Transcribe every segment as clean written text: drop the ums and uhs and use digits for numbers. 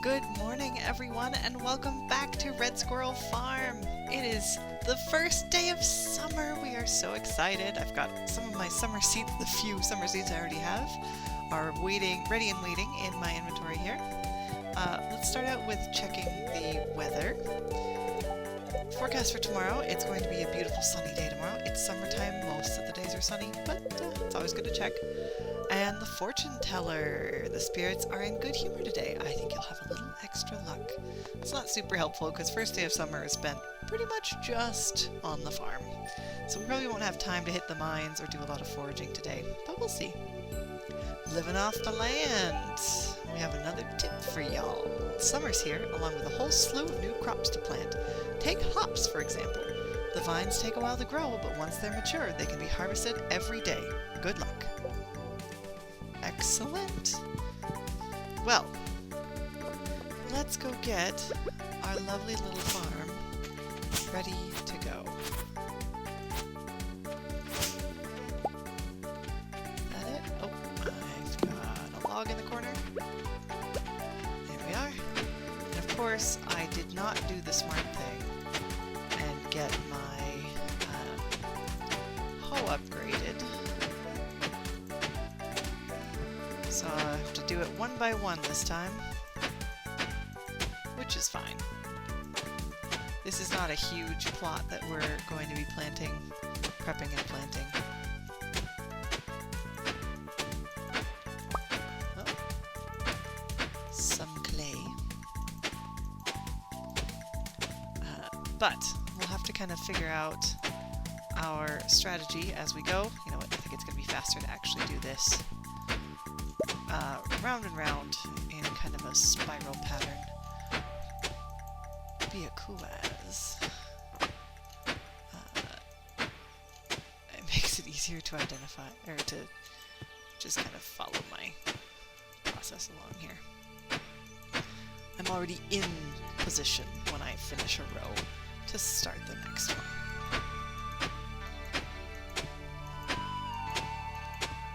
Good morning, everyone, and welcome back to Red Squirrel Farm. It is the first day of summer. We are so excited. I've got some of my summer seeds, the few summer seeds I already have, are waiting, ready and waiting in my inventory here. Let's start out with checking the weather. Forecast for tomorrow, it's going to be a beautiful sunny day tomorrow. It's summertime, most of the days are sunny, but it's always good to check. And the fortune teller, the spirits are in good humor today. I think you'll have a little extra luck. It's not super helpful because first day of summer is spent pretty much just on the farm. So we probably won't have time to hit the mines or do a lot of foraging today, but we'll see. Living off the land. We have another tip for y'all. Summer's here, along with a whole slew of new crops to plant. Take hops, for example. The vines take a while to grow, but once they're mature, they can be harvested every day. Good luck. Excellent. Well, let's go get our lovely little farm ready to go. Is that it? Oh, I've got a log in the corner. There we are. And of course, I did not do the smart thing and get my hoe upgraded. So I have to do it one by one this time, which is fine. This is not a huge plot that we're going to be planting, prepping and planting. Oh. Some clay. But we'll have to kind of figure out our strategy as we go. You know what, I think it's going to be faster to actually do this. Round and round in kind of a spiral pattern. Be a cool as. It makes it easier to identify, or to just kind of follow my process along here. I'm already in position when I finish a row to start the next one.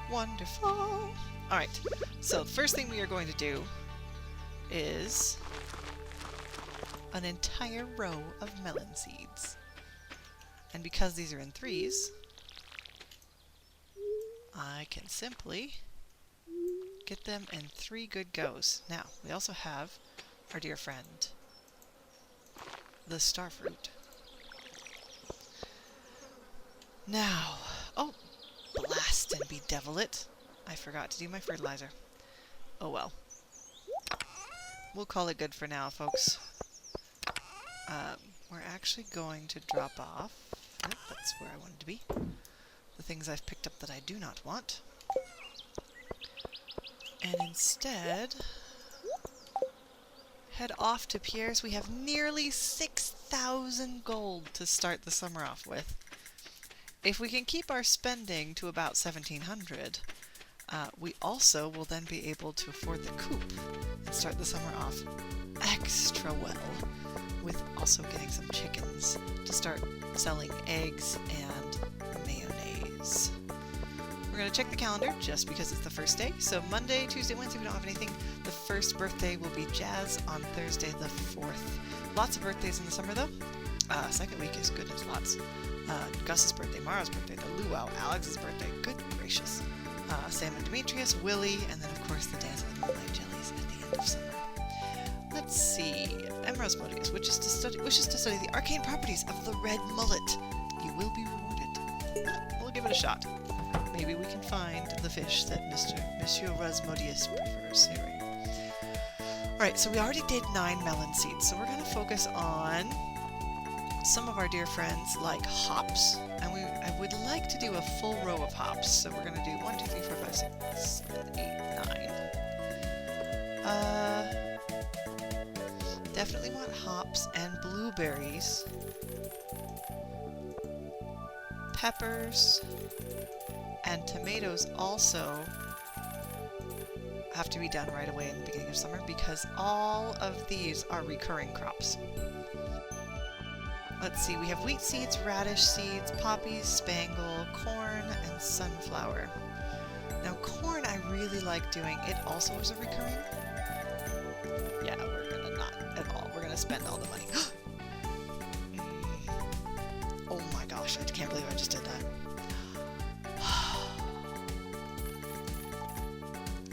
Wonderful! Alright, so the first thing we are going to do is an entire row of melon seeds. And because these are in threes, I can simply get them in 3 good goes. Now, we also have our dear friend, the starfruit. Now, oh, blast and bedevil it. I forgot to do my fertilizer. Oh well. We'll call it good for now, folks. We're actually going to drop off. Yep, that's where I wanted to be. The things I've picked up that I do not want. And instead, head off to Pierre's. We have nearly 6,000 gold to start the summer off with. If we can keep our spending to about 1,700, we also will then be able to afford the coop and start the summer off extra well, with also getting some chickens to start selling eggs and mayonnaise. We're going to check the calendar just because it's the first day. So Monday, Tuesday, Wednesday, we don't have anything. The first birthday will be Jazz on Thursday the 4th. Lots of birthdays in the summer though. Second week is goodness, lots. Gus's birthday, Mara's birthday, the luau, Alex's birthday, good gracious. Sam and Demetrius, Willie, and then of course the Dance of the Moonlight Jellies at the end of summer. Let's see. Emerald's Modius wishes to study the arcane properties of the red mullet. You will be rewarded. We'll give it a shot. Maybe we can find the fish that Monsieur Rasmodius prefers. Alright, so we already did 9 melon seeds, so we're going to focus on some of our dear friends like hops, and I would like to do a full row of hops, so we're going to do 1, 2, 3, 4, 5, 6, 7, 8, 9. Definitely want hops and blueberries, peppers, and tomatoes also have to be done right away in the beginning of summer because all of these are recurring crops. Let's see, we have wheat seeds, radish seeds, poppies, spangle, corn, and sunflower. Now corn I really like doing. It also is a recurring. Yeah, we're gonna spend all the money. Oh my gosh, I can't believe I just did that.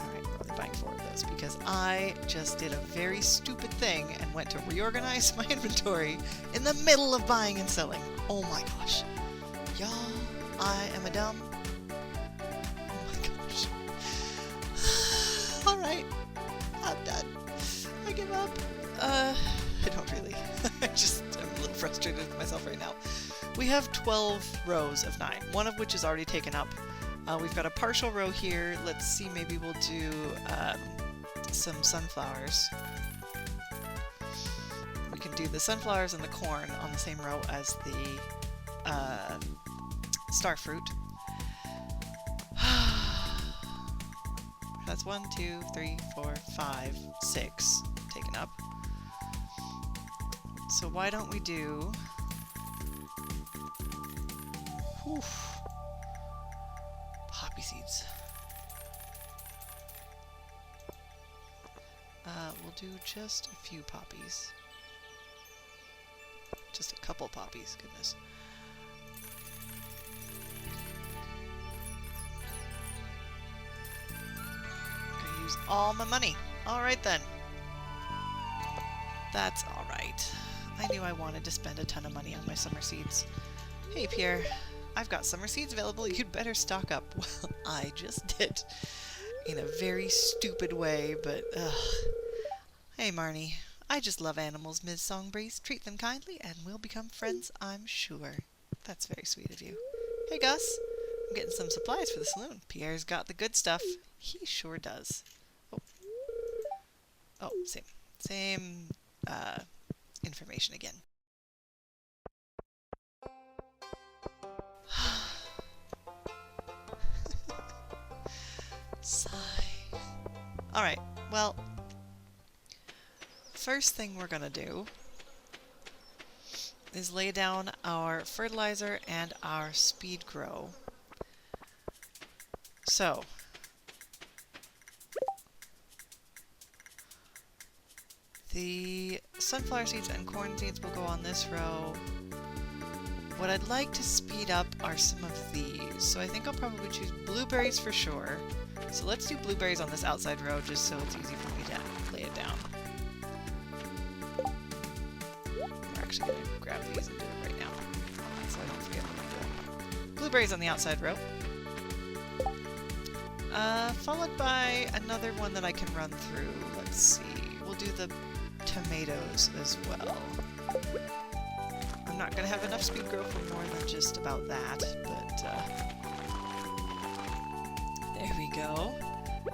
Alright, we're only buying 4 of those because I just did a very stupid thing and went to reorganize my inventory in the middle of buying and selling. Oh my gosh. Y'all, I am a dumb. Oh my gosh. Alright, I'm done. I give up. I don't really. I'm a little frustrated with myself right now. We have 12 rows of 9, one of which is already taken up. We've got a partial row here. Let's see, maybe we'll do some sunflowers. We can do the sunflowers and the corn on the same row as the starfruit. That's 1, 2, 3, 4, 5, 6 taken up. So why don't we do... poppy seeds. We'll do just a few poppies. Just a couple poppies, goodness. I'm gonna use all my money. Alright then. That's alright. I knew I wanted to spend a ton of money on my summer seeds. Hey Pierre, I've got summer seeds available, you'd better stock up. Well, I just did. In a very stupid way, but hey Marnie, I just love animals, Ms. Songbreeze. Treat them kindly and we'll become friends, I'm sure. That's very sweet of you. Hey Gus, I'm getting some supplies for the saloon. Pierre's got the good stuff. He sure does. Oh, same information again. Sigh. Alright, well, first thing we're gonna do is lay down our fertilizer and our speed grow. So, the sunflower seeds and corn seeds will go on this row. What I'd like to speed up are some of these. So I think I'll probably choose blueberries for sure. So let's do blueberries on this outside row just so it's easy for me to lay it down. We're actually going to grab these and do it right now so I don't forget what I'm doing. Blueberries on the outside row. Followed by another one that I can run through. Let's see. We'll do the tomatoes as well. I'm not going to have enough speed grow for more than just about that, but there we go.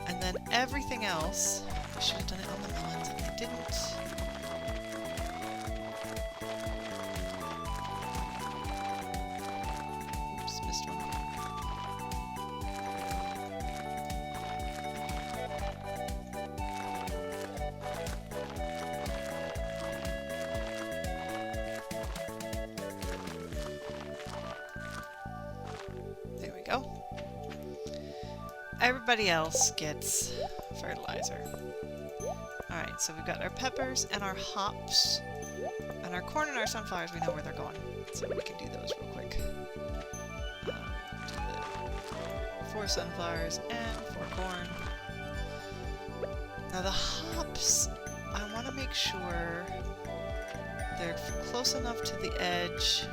And then everything else, I should have done it on the melons and I didn't. Oops, missed one. There we go. Everybody else gets fertilizer. Alright, so we've got our peppers and our hops. And our corn and our sunflowers, we know where they're going. So we can do those real quick. Do the 4 sunflowers and 4 corn. Now the hops, I want to make sure they're close enough to the edge.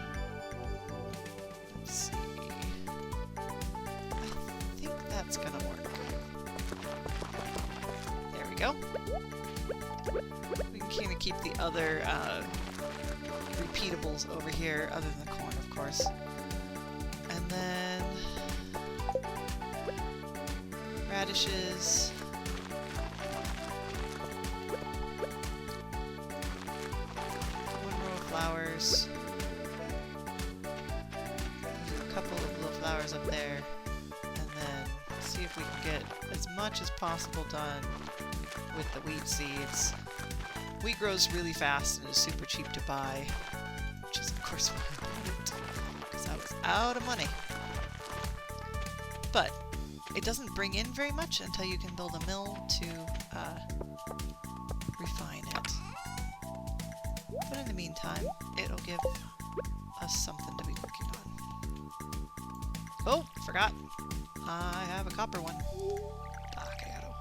Let's see. I think that's gonna work. There we go. We can kind of keep the other repeatables over here, other than the corn, of course. And then radishes. One row of flowers. There's a couple of little flowers up there. And then see if we can get as much as possible done with the wheat seeds. Wheat grows really fast and is super cheap to buy, which is of course why I bought it, because I was out of money. But it doesn't bring in very much until you can build a mill to refine it. in the meantime, it'll give us something to be working on. Oh, forgot. I have a copper one. Ah, cagado.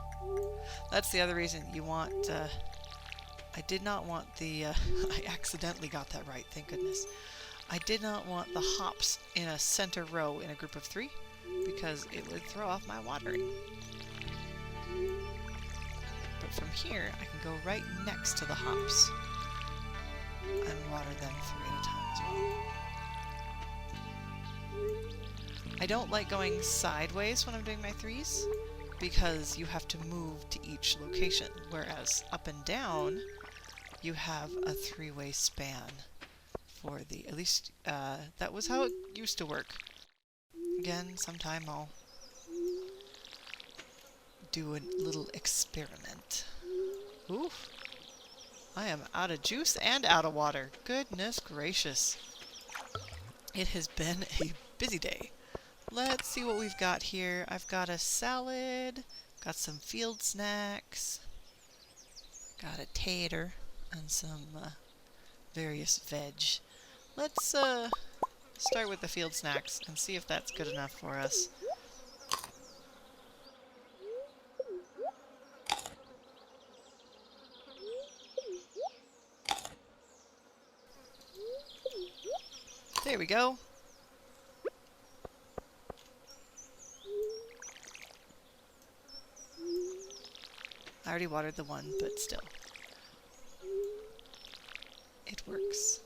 That's the other reason you want, I did not want the, I accidentally got that right, thank goodness. I did not want the hops in a center row in a group of 3, because it would throw off my watering. But from here, I can go right next to the hops and water them 3 at a time as well. I don't like going sideways when I'm doing my 3s, because you have to move to each location, whereas up and down, you have a 3-way span for the, at least, that was how it used to work. Again, sometime I'll do a little experiment. Oof. I am out of juice and out of water. Goodness gracious. It has been a busy day. Let's see what we've got here. I've got a salad, got some field snacks, got a tater, and some various veg. Let's start with the field snacks and see if that's good enough for us. There we go. I already watered the one, but still. It works.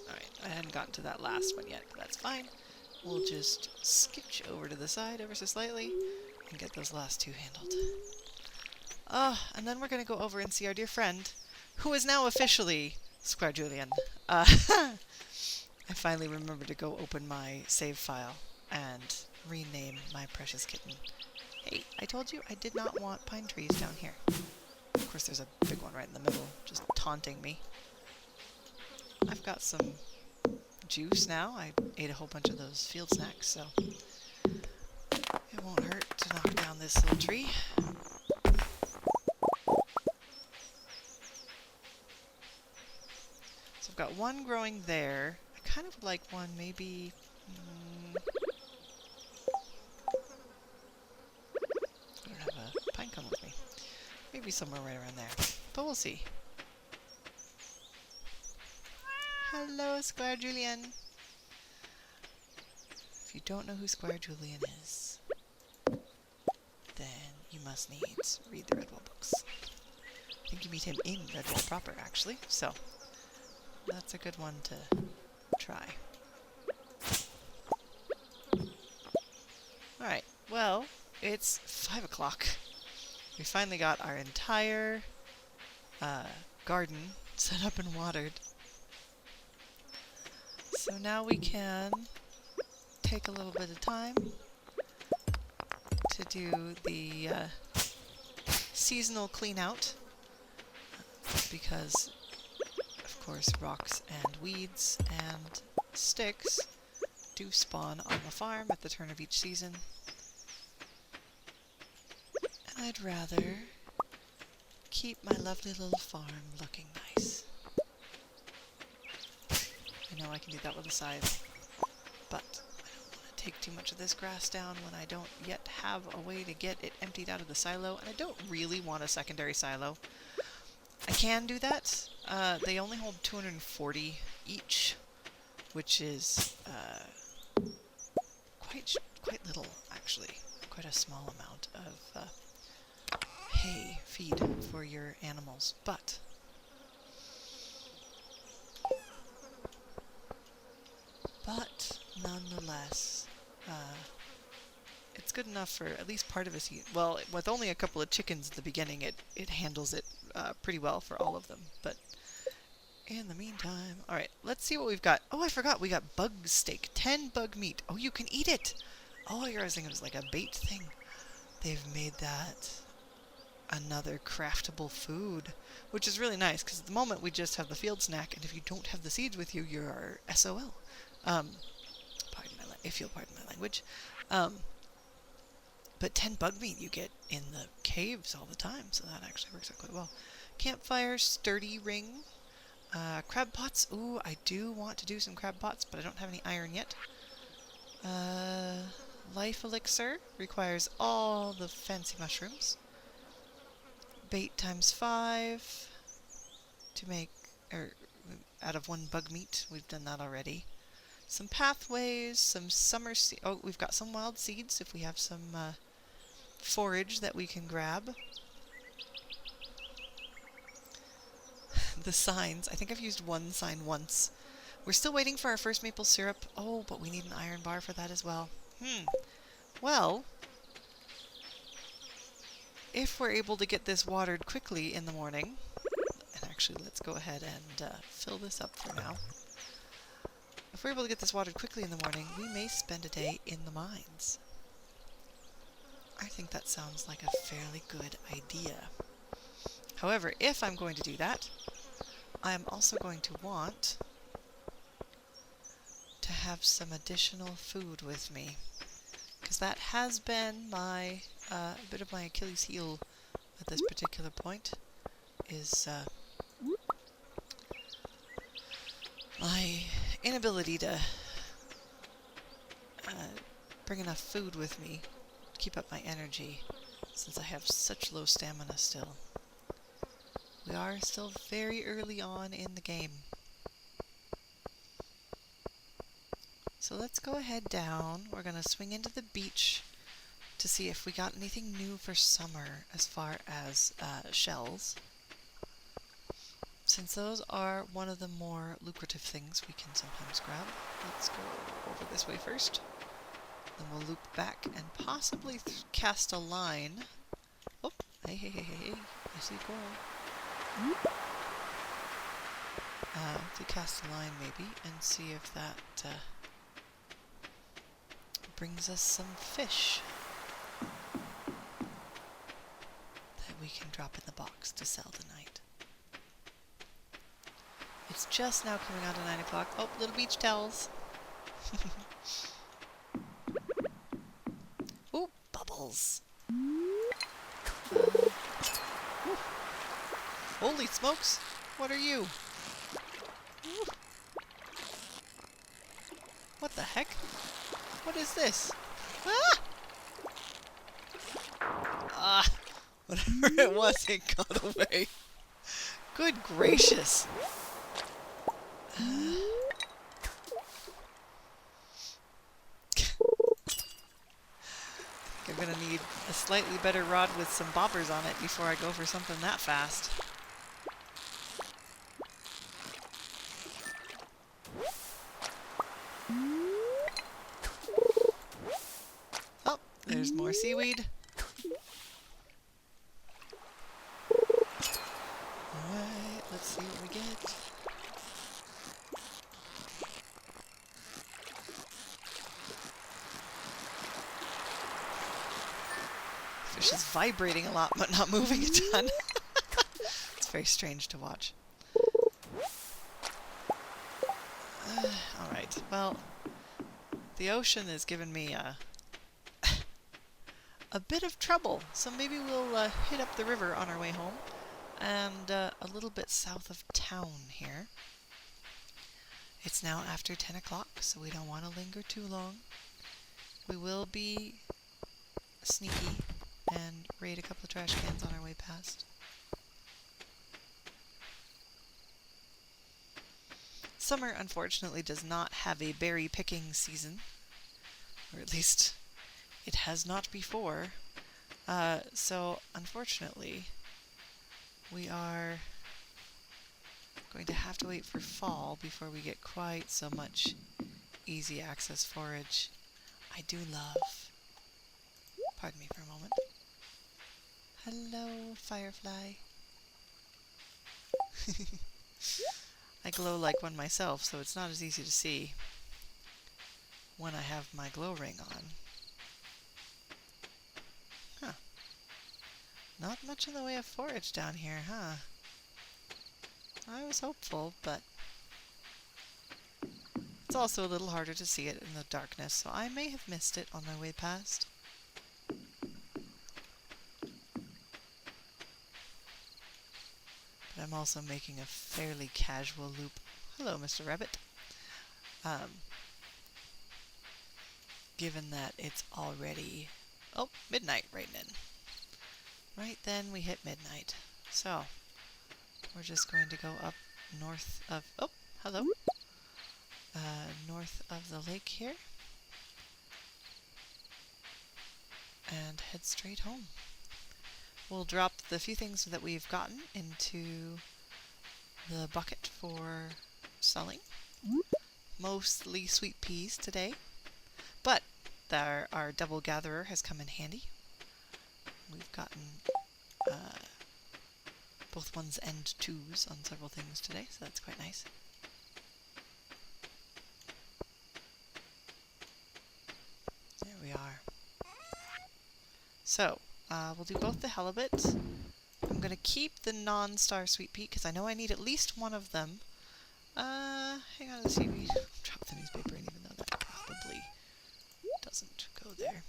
Alright, I hadn't gotten to that last one yet, but that's fine. We'll just scooch over to the side ever so slightly and get those last 2 handled. And then we're going to go over and see our dear friend, who is now officially Square Julian. I finally remembered to go open my save file and rename my precious kitten. Hey, I told you I did not want pine trees down here. Of course, there's a big one right in the middle, just taunting me. I've got some juice now. I ate a whole bunch of those field snacks, so it won't hurt to knock down this little tree. So I've got one growing there. I kind of would like one maybe... I don't have a pine cone with me. Maybe somewhere right around there. But we'll see. Hello, Squire Julian. If you don't know who Squire Julian is, then you must needs read the Redwall books. I think you meet him in Redwall proper, actually, so that's a good one to try. Alright, well, it's 5 o'clock. We finally got our entire garden set up and watered. So now we can take a little bit of time to do the seasonal clean out, because of course rocks and weeds and sticks do spawn on the farm at the turn of each season, and I'd rather keep my lovely little farm looking nice. I know I can do that with a scythe, but I don't want to take too much of this grass down when I don't yet have a way to get it emptied out of the silo, and I don't really want a secondary silo. I can do that. They only hold 240 each, which is quite little, actually. Quite a small amount of hay feed for your animals, but nonetheless, it's good enough for at least part of a season. Well, with only a couple of chickens at the beginning, it handles it pretty well for all of them. But in the meantime, alright, let's see what we've got. Oh, I forgot, we got bug steak, 10 bug meat. Oh, you can eat it! Oh, I was thinking it was like a bait thing. They've made that another craftable food, which is really nice, because at the moment we just have the field snack, and if you don't have the seeds with you, you're SOL. If you'll pardon my language. But 10 bug meat you get in the caves all the time, so that actually works out quite well. Campfire, sturdy ring. Crab pots. Ooh, I do want to do some crab pots, but I don't have any iron yet. Life elixir requires all the fancy mushrooms. Bait times 5 to make, out of 1 bug meat. We've done that already. Some pathways, some summer oh, we've got some wild seeds if we have some forage that we can grab. The signs. I think I've used one sign once. We're still waiting for our first maple syrup. Oh, but we need an iron bar for that as well. Well, if we're able to get this watered quickly in the morning, and actually let's go ahead and fill this up for now. If we're able to get this watered quickly in the morning, we may spend a day in the mines. I think that sounds like a fairly good idea. However, if I'm going to do that, I am also going to want to have some additional food with me, because that has been my a bit of my Achilles heel at this particular point, is my inability to bring enough food with me to keep up my energy, since I have such low stamina still. We are still very early on in the game. So let's go ahead down. We're going to swing into the beach to see if we got anything new for summer as far as shells. Since those are one of the more lucrative things we can sometimes grab. Let's go over this way first. Then we'll loop back and possibly cast a line. Oh, hey, I see a coral. To cast a line maybe and see if that brings us some fish that we can drop in the box to sell tonight. It's just now coming on to 9 o'clock. Oh, little beach towels. Ooh, bubbles. Holy smokes! What are you? Ooh. What the heck? What is this? Ah! Ah! Whatever it was, it got away. Good gracious. I'm gonna need a slightly better rod with some bobbers on it before I go for something that fast. Oh, there's more seaweed. Alright, let's see what we get. Fish is vibrating a lot, but not moving a ton. It's very strange to watch. Alright, well, the ocean has given me a bit of trouble, so maybe we'll hit up the river on our way home, and a little bit south of town here. It's now after 10 o'clock, so we don't want to linger too long. We will be sneaky and raid a couple of trash cans on our way past. Summer, unfortunately, does not have a berry picking season, or at least it has not before. So, unfortunately, we are going to have to wait for fall before we get quite so much easy access forage. I do love... Pardon me for a moment. Hello, firefly. I glow like one myself, so it's not as easy to see when I have my glow ring on. Huh. Not much in the way of forage down here, huh? I was hopeful, but it's also a little harder to see it in the darkness, so I may have missed it on my way past. But I'm also making a fairly casual loop. Hello, Mr. Rabbit. Given that it's already... Oh, midnight right in. Right then we hit midnight. So, we're just going to go up north of... Oh, hello. North of the lake here. And head straight home. We'll drop the few things that we've gotten into the bucket for selling. Mostly sweet peas today. But our double gatherer has come in handy. We've gotten both ones and twos on several things today, so that's quite nice. There we are. So, we'll do both the halibut. I'm going to keep the non-star sweet pea, because I know I need at least one of them. Hang on to the seaweed. Drop the newspaper in, even though that probably doesn't go there.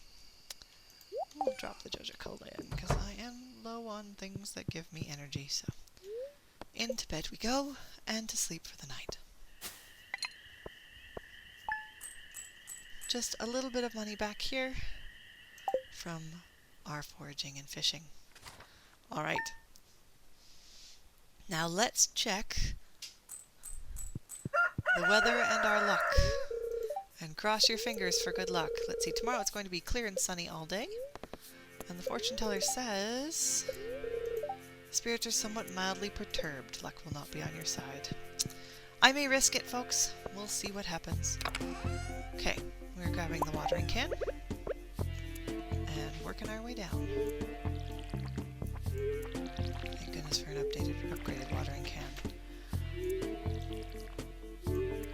We'll drop the Joja Cola in, because I am low on things that give me energy, so... Into bed we go, and to sleep for the night. Just a little bit of money back here from our foraging and fishing. Alright. Now let's check the weather and our luck. And cross your fingers for good luck. Let's see, tomorrow it's going to be clear and sunny all day. And the fortune teller says... Spirits are somewhat mildly perturbed. Luck will not be on your side. I may risk it, folks. We'll see what happens. Okay, we're grabbing the watering can. And working our way down. Thank goodness for an upgraded watering can.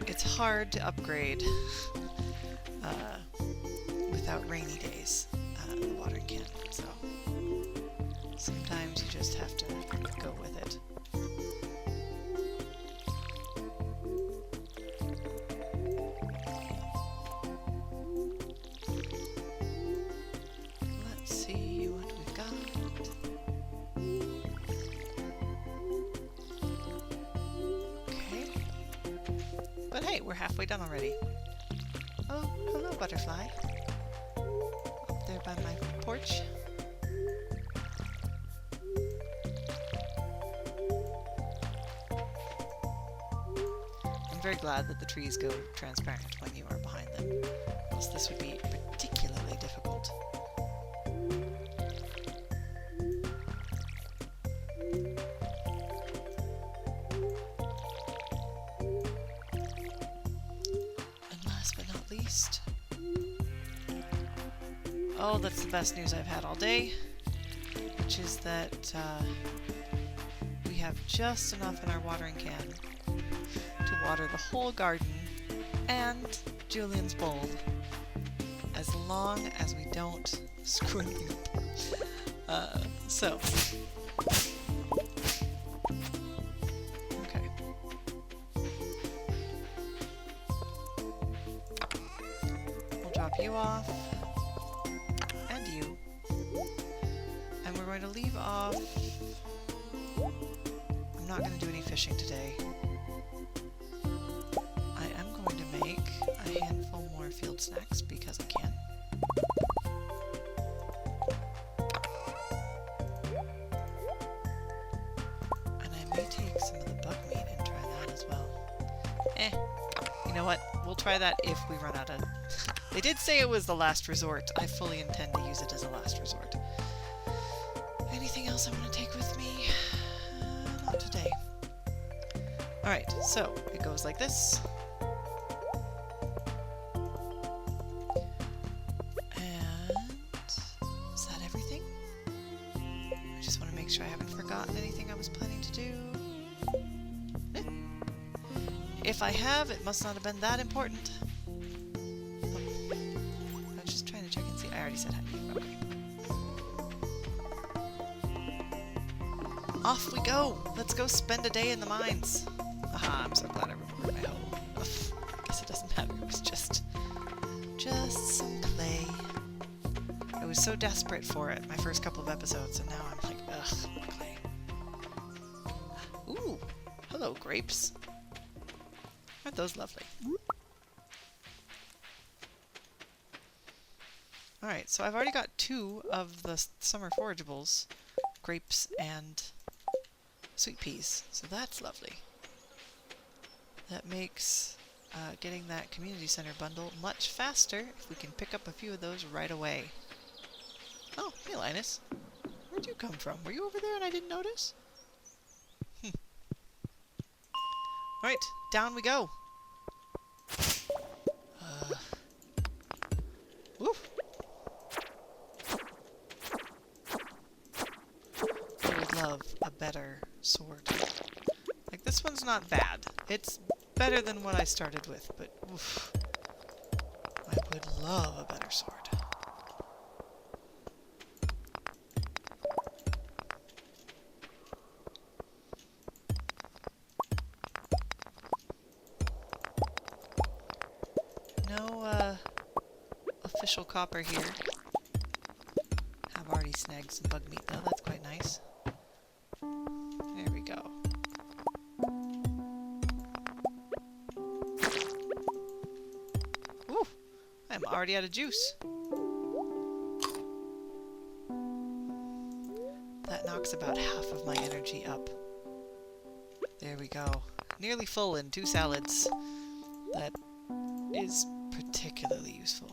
It's hard to upgrade without rainy days, the watering can, so sometimes you just have to go with it. Let's see what we've got. Okay. But hey, we're halfway done already. Oh, hello, butterfly. Up there by my porch. I'm very glad that the trees go transparent when you are behind them, else this would be particularly difficult. And last but not least... Oh, that's the best news I've had all day, which is that we have just enough in our watering can to water the whole garden and Julian's bowl, as long as we don't screw it up. Okay. We'll drop you off. And you. And we're going to leave off... I'm not going to do any fishing today. I am going to make a handful more field snacks because I can. And I may take some of the bug meat and try that as well. You know what? We'll try that if we run out of... They did say it was the last resort. I fully intend to use it as a last resort. Anything else I want to take with me? Not today. Alright, so it goes like this. And is that everything? I just want to make sure I haven't forgotten anything I was planning to do. If I have, it must not have been that important. I was just trying to check and see. I already said hi. Okay. Off we go! Let's go spend a day in the mines. Aha, I'm so glad I remembered my hoe. Guess it doesn't matter. It was just some clay. I was so desperate for it my first couple of episodes, and now I'm like, ugh, clay. Hello, grapes. Aren't those lovely? Alright, so I've already got 2 of the summer forageables. Grapes and sweet peas. So that's lovely. That makes getting that community center bundle much faster if we can pick up a few of those right away. Oh, hey Linus. Where'd you come from? Were you over there and I didn't notice? Alright, down we go. Woof. I would love a better sword. Like, this one's not bad. It's better than what I started with, but oof. I would love a better sword. No, official copper here. I've already snagged some bug meat though, that's quite nice. There we go. Ooh, I'm already out of juice. That knocks about half of my energy up. There we go. Nearly full in 2 salads. That is particularly useful.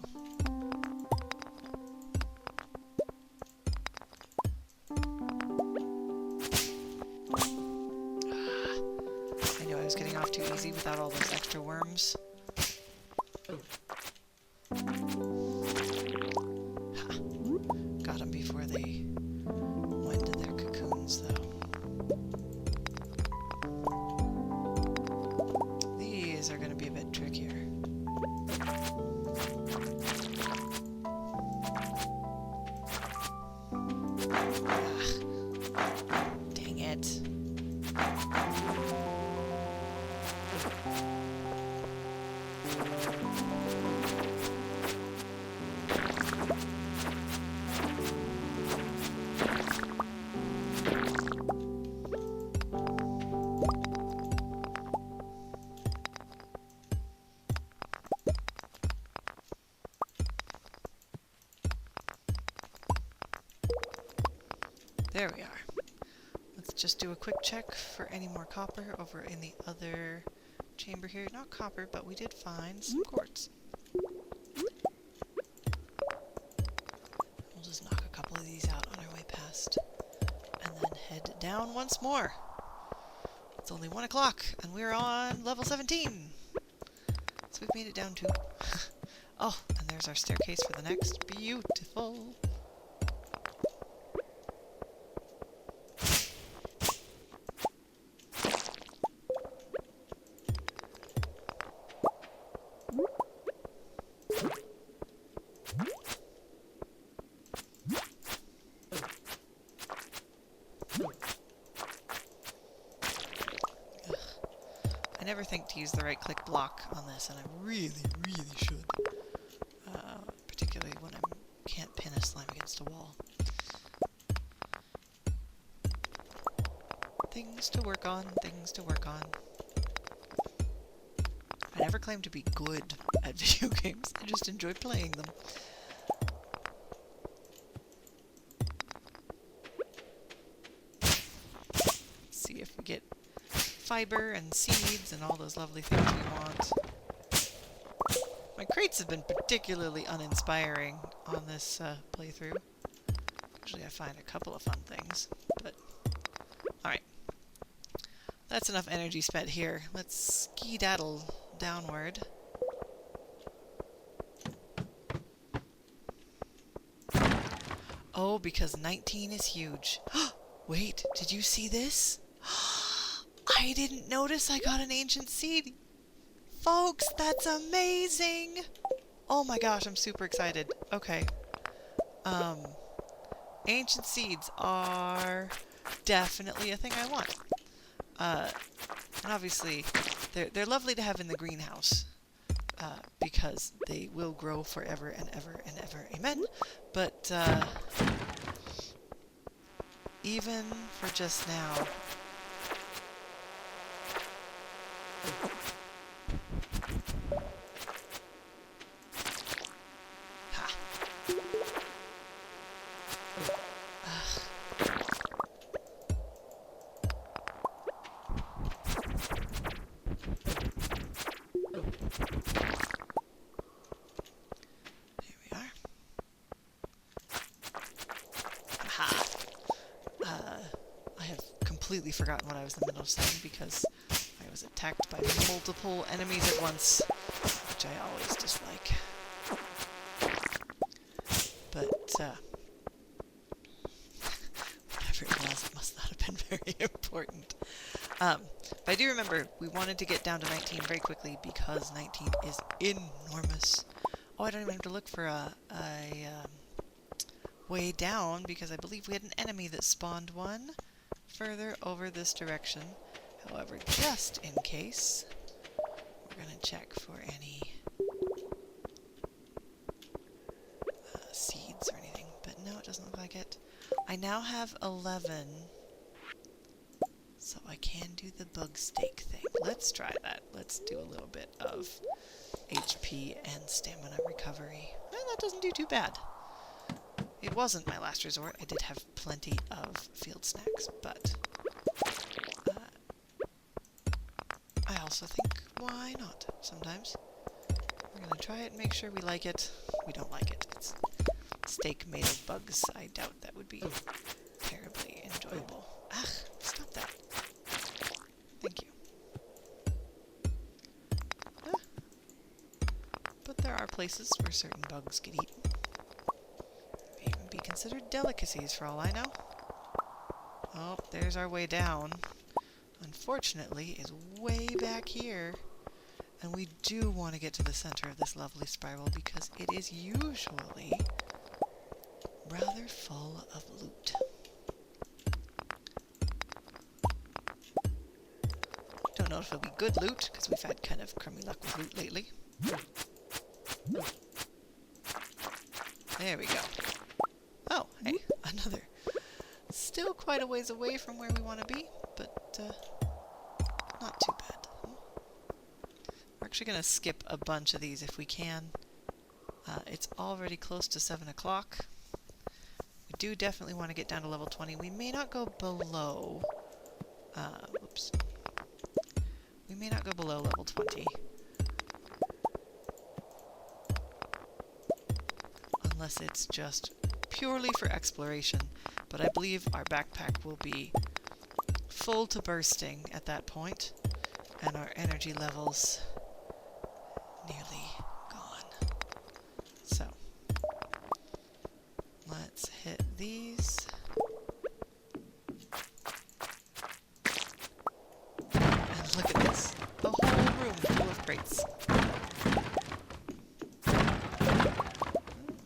I knew I was getting off too easy without all those extra worms. Ha. Got them before they went to their cocoons, though. These are going to be a bit trickier. Dang it. There we are. Let's just do a quick check for any more copper over in the other chamber here. Not copper, but we did find some quartz. We'll just knock a couple of these out on our way past. And then head down once more. It's only 1 o'clock, and we're on level 17. So we've made it down to... Oh, and there's our staircase for the next. Beautiful. I never think to use the right-click block on this, and I really, really should. Particularly when I can't pin a slime against a wall. Things to work on, things to work on. I never claim to be good at video games, I just enjoy playing them. Let's see if we get fiber and seeds and all those lovely things we want. My crates have been particularly uninspiring on this playthrough. Usually I find a couple of fun things, but... Alright. That's enough energy spent here. Let's skedaddle downward. Oh, because 19 is huge. Wait, did you see this? I didn't notice I got an ancient seed. Folks, that's amazing! Oh my gosh, I'm super excited. Okay. Ancient seeds are definitely a thing I want. And obviously, they're lovely to have in the greenhouse. Because they will grow forever and ever and ever. Amen. But, even for just now, Ha! Ugh. Here we are. Aha! I have completely forgotten what I was in the middle of saying because I was attacked by multiple enemies at once, which I always dislike. But, whatever it was, it must not have been very important. But I do remember we wanted to get down to 19 very quickly because 19 is enormous. Oh, I don't even have to look for a way down because I believe we had an enemy that spawned one further over this direction. However, just in case, we're going to check for any seeds or anything. But no, it doesn't look like it. I now have 11, so I can do the bug steak thing. Let's try that. Let's do a little bit of HP and stamina recovery. And that doesn't do too bad. It wasn't my last resort. I did have plenty of field snacks, but I also think, why not, sometimes? We're going to try it and make sure we like it. We don't like it. It's steak made of bugs. I doubt that would be terribly enjoyable. Ah, stop that. Thank you. But there are places where certain bugs get eaten. May even be considered delicacies for all I know. Oh, there's our way down. Unfortunately, is way back here. And we do want to get to the center of this lovely spiral because it is usually rather full of loot. Don't know if it'll be good loot, because we've had kind of crummy luck with loot lately. There we go. Oh, hey, another. Still quite a ways away from where we want to be, but not too bad. We're actually going to skip a bunch of these if we can. It's already close to 7 o'clock. We do definitely want to get down to level 20. We may not go below... whoops. We may not go below level 20. Unless it's just purely for exploration. But I believe our backpack will be full to bursting at that point, and our energy levels nearly gone. So, let's hit these. And look at this. The whole room full of crates.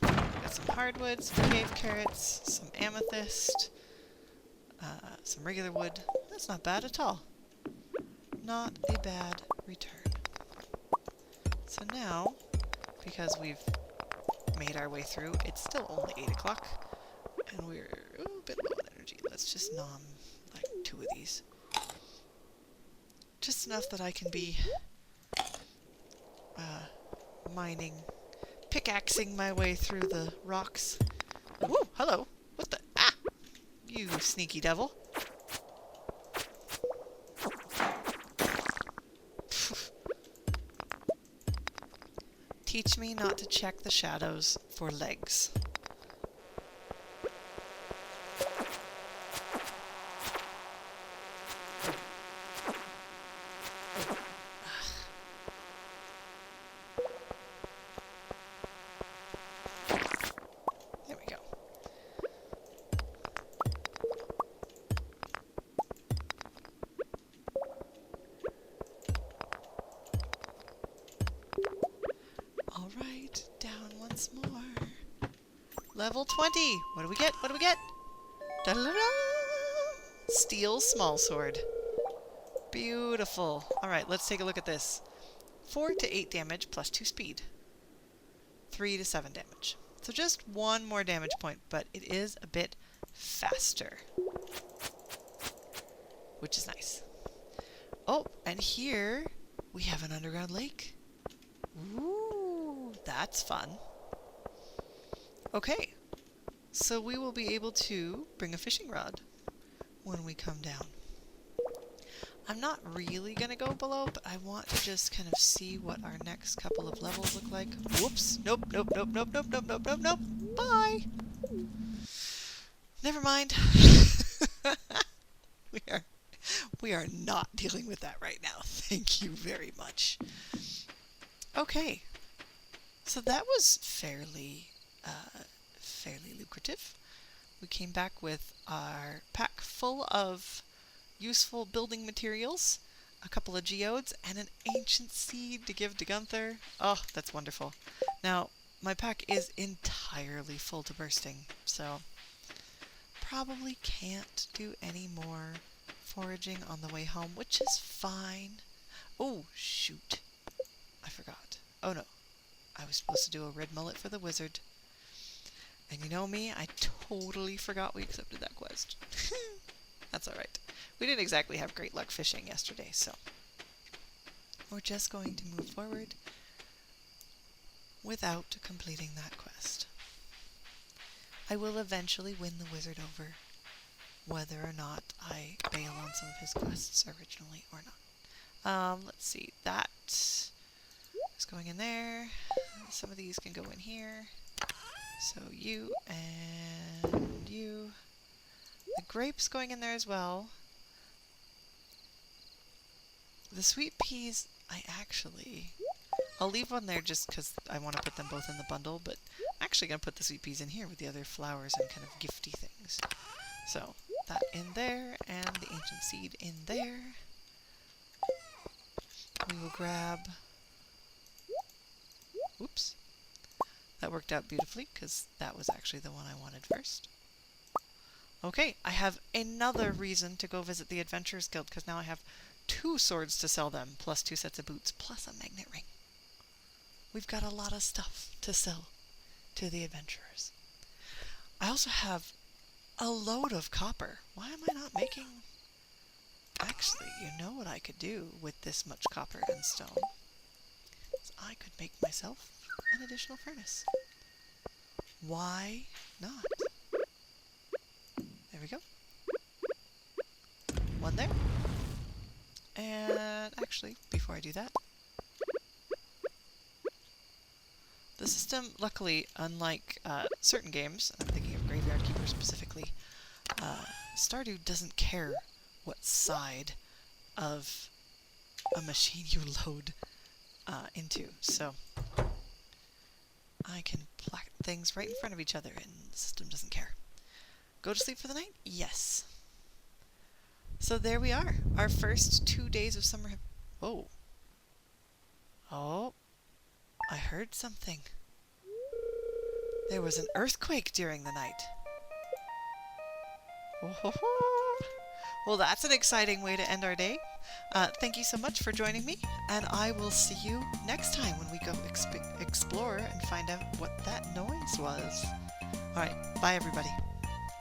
Got some hardwood, some cave carrots, some amethyst, some regular wood. That's not bad at all. Not a bad return. So now, because we've made our way through, it's still only 8 o'clock, and we're a bit low on energy. Let's just nom like 2 of these. Just enough that I can be mining, pickaxing my way through the rocks. Woo! Hello! What the? Ah! You sneaky devil. Teach me not to check the shadows for legs. There we go. All right, down once more. Level 20. What do we get? What do we get? Da-da-da-da! Steel small sword. Beautiful. All right, let's take a look at this. 4 to 8 damage plus 2 speed. 3 to 7 damage. So just 1 more damage point, but it is a bit faster, which is nice. Oh, and here We have an underground lake. Ooh, that's fun. Okay, so we will be able to bring a fishing rod when we come down. I'm not really going to go below, but I want to just kind of see what our next couple of levels look like. Whoops. Nope, nope, nope, nope, nope, nope, nope, nope, nope. Bye. Never mind. we are not dealing with that right now. Thank you very much. Okay. So that was fairly lucrative. We came back with our pack full of useful building materials, a couple of geodes, and an ancient seed to give to Gunther. Oh, that's wonderful. Now, my pack is entirely full to bursting, so probably can't do any more foraging on the way home, which is fine. Oh, shoot. I forgot. Oh, no. I was supposed to do a red mullet for the wizard. And you know me, I totally forgot we accepted that quest. That's alright. We didn't exactly have great luck fishing yesterday, so we're just going to move forward without completing that quest. I will eventually win the wizard over, whether or not I bail on some of his quests originally or not. Let's see, that is going in there. Some of these can go in here. So you and you. The grape's going in there as well. The sweet peas, I'll leave one there just because I want to put them both in the bundle, but I'm actually going to put the sweet peas in here with the other flowers and kind of gifty things. So, that in there, and the ancient seed in there. We will grab... Oops. That worked out beautifully, because that was actually the one I wanted first. Okay, I have another reason to go visit the Adventurers Guild, because now I have 2 swords to sell them, plus 2 sets of boots, plus a magnet ring. We've got a lot of stuff to sell to the adventurers. I also have a load of copper. Why am I not making... Actually, you know what I could do with this much copper and stone? Is I could make myself an additional furnace. Why not? There we go. One there. And actually, before I do that, the system, luckily, unlike certain games, I'm thinking of Graveyard Keeper specifically, Stardew doesn't care what side of a machine you load into, so I can plaque things right in front of each other and the system doesn't care. Go to sleep for the night? Yes. So there we are. Our first 2 days of summer have... Whoa. Oh. I heard something. There was an earthquake during the night. Oh, well, that's an exciting way to end our day. Thank you so much for joining me, and I will see you next time when we go explore and find out what that noise was. Alright, bye everybody.